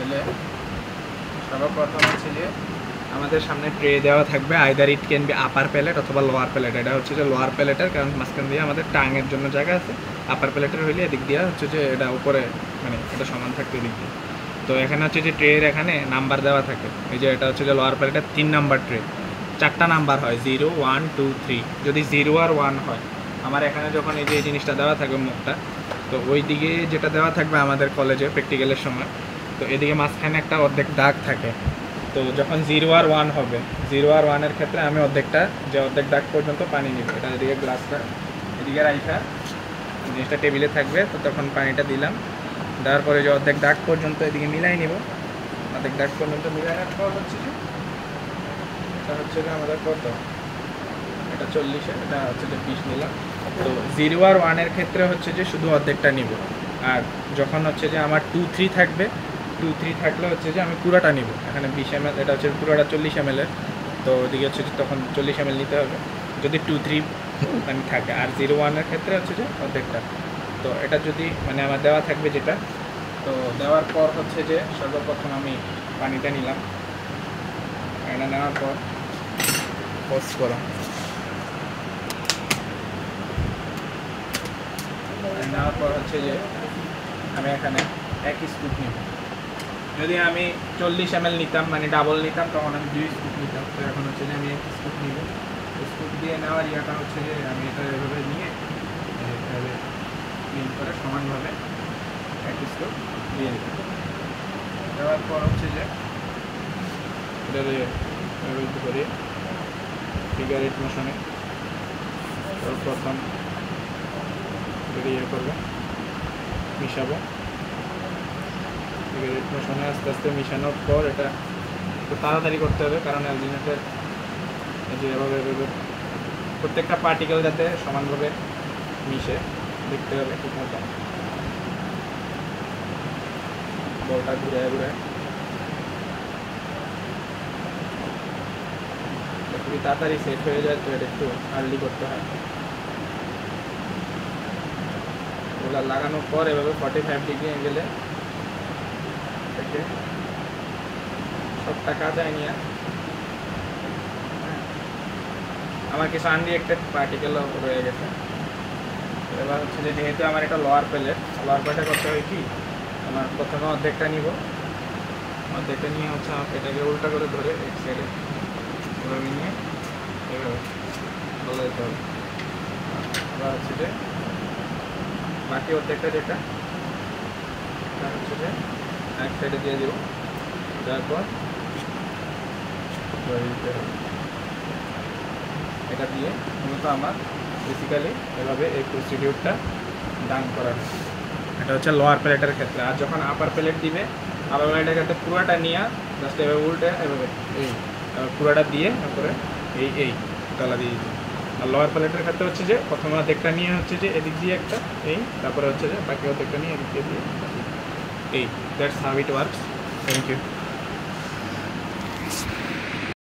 তাহলে সর্বপ্রথম হচ্ছে যে আমাদের সামনে ট্রে দেওয়া থাকবে, either it can be upper palate অথবা লোয়ার প্যালেট। এটা হচ্ছে যে লোয়ার প্যালেটের, কারণ মাঝখান দিয়ে আমাদের টাঙের জন্য জায়গা আছে। আপার প্যালেটের হইলে এদিক দিয়ে হচ্ছে যে এটা উপরে মানে এটা সমান থাকবে এদিক দিয়ে। তো এখানে হচ্ছে যে ট্রের এখানে নাম্বার দেওয়া থাকে। এই যে এটা হচ্ছে যে লোয়ার প্যালেটের 3 নাম্বার ট্রে, 4টা নাম্বার হয় 0 1 2 3। যদি 0 আর 1 হয়, আমার এখানে যখন এই যে এই জিনিসটা দেওয়া থাকবে মুখটা, তো ওই দিকে যেটা দেওয়া থাকবে আমাদের কলেজে প্র্যাকটিক্যালের সময়, তো এদিকে মাঝখানে একটা অর্ধেক দাগ থাকে। তো যখন 0 আর 1 হবে, 0 আর 1-এর ক্ষেত্রে আমি অর্ধেকটা যে অর্ধেক দাগ পর্যন্ত পানি নিব। এটা এদিকে গ্লাসটা এদিকে রাইখা জিনিসটা টেবিলে থাকবে, তো তখন পানিটা দিলাম। দেওয়ার পরে যে অর্ধেক দাগ পর্যন্ত এদিকে মিলাই নিব। অর্ধেক দাগ পর্যন্ত মিলানোর পর হচ্ছে যে এটা হচ্ছে যে আমাদের কত, এটা 40, এটা হচ্ছে যে 20 নিলাম। তো 0 আর 1-এর ক্ষেত্রে হচ্ছে যে শুধু অর্ধেকটা নিব। আর যখন হচ্ছে যে আমার 2 3 থাকবে, 2 3 থাকলে হচ্ছে যে আমি পুরোটা নিব। এখানে 20 ml, এটা হচ্ছে পুরোটা 40 ml-এর, তো ওদিকে হচ্ছে যে তখন 40 ml নিতে হবে যদি 2 3 মানে থাকে। আর 0 1-এর ক্ষেত্রে হচ্ছে যে অর্ধেকটা। তো এটা যদি মানে আমার দেওয়া থাকবে যেটা, তো দেওয়ার পর হচ্ছে যে সর্বপ্রথম আমি পানিটা নিলাম। পানিটা নেওয়ার পর পজ করো, নেওয়ার পর হচ্ছে যে আমি এখানে 1 স্কুপ নিব। যদি আমি 40 ml নিতাম মানে ডাবল নিতাম, তখন আমি 2 স্কুপ নিতাম। তো এখন হচ্ছে যে আমি 1 স্কুপ নিব। স্কুপ দিয়ে নেওয়ার ইয়াটা হচ্ছে যে আমি এটা এভাবে নিয়ে এভাবে ক্লিন করে সমানভাবে 1 স্কুপ দিয়ে দিতাম। দেওয়ার পর হচ্ছে যে এটারে এভাবে করে ফিগার 8 মোশনে প্রথম ইয়ে করবো, মিশাবো। ফিগার 8 মোশনে আস্তে আস্তে মিশানোর পর এটা একটু তাড়াতাড়ি করতে হবে, কারণ অ্যালজিনেটের যে এভাবে এভাবে প্রত্যেকটা পার্টিকেল যাতে সমানভাবে মিশে দেখতে হবে ঠিক মতো। বলটা ঘুরে ঘুরে খুবই তাড়াতাড়ি সেট হয়ে যায়, তো এটা একটু আর্লি করতে হয়। ওগুলো লাগানোর পর এভাবে 45 ডিগ্রি অ্যাঙ্গেলে সবটা কাজায় নিয়ে আমার কিছু আনরিয়েক্টেড পার্টিকেলও রয়ে গেছে। এবার হচ্ছে যে যেহেতু আমার এটা লোয়ার প্যালেট করতে হয় কি, আমার প্রথমে অর্ধেকটা নিব। অর্ধেকটা নিয়ে হচ্ছে আমাকে এটাকে উল্টা করে ধরে এক সাইডে এভাবে নিয়ে এভাবে বলে দিতে হবে। এবার হচ্ছে যে বাকি অর্ধেকটা যেটা হচ্ছে যে এক সাইডে দিয়ে দেবো, দেওয়ার পর দিতে হবে। এটা দিয়ে মূলত আমার বেসিক্যালি এভাবে এই প্রসিডিউরটা ডান করা হয়। এটা হচ্ছে লোয়ার প্লেটের ক্ষেত্রে। আর যখন আপার প্লেট দিবে, আপার প্লেটের ক্ষেত্রে পুরোটা নিয়ে জাস্ট এভাবে উল্টে এভাবে এই পুরোটা দিয়ে তারপরে এই তলা দিয়ে দিতে। আর লোয়ার প্লেটের ক্ষেত্রে হচ্ছে যে প্রথমে অর্ধেকটা নিয়ে হচ্ছে যে এদিক দিয়ে একটা এই, তারপরে হচ্ছে যে বাকি অর্ধেকটা নিয়ে এদিক দিয়ে এই। That's how it works. Thank you.